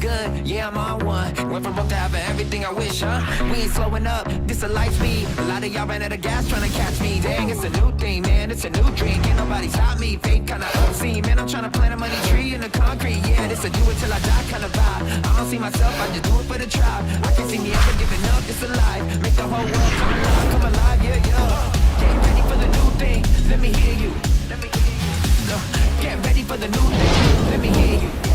good, yeah, I'm on one. Went from broke to having everything I wish, huh? We ain't slowing up, this a light speed. A lot of y'all ran out of gas trying to catch me. Dang, it's a new thing, man, it's a new dream. Can't nobody stop me, fake kinda obscene. Man, I'm trying to plant a money tree in the concrete. Yeah, this a do it till I die kind of vibe. I don't see myself, I just do it for the tribe. I can see me ever giving up, it's alive. Make the whole world come alive, yeah, yeah. Get ready for the new thing, let me hear you. Let me hear you. Get ready for the new thing, let me hear you.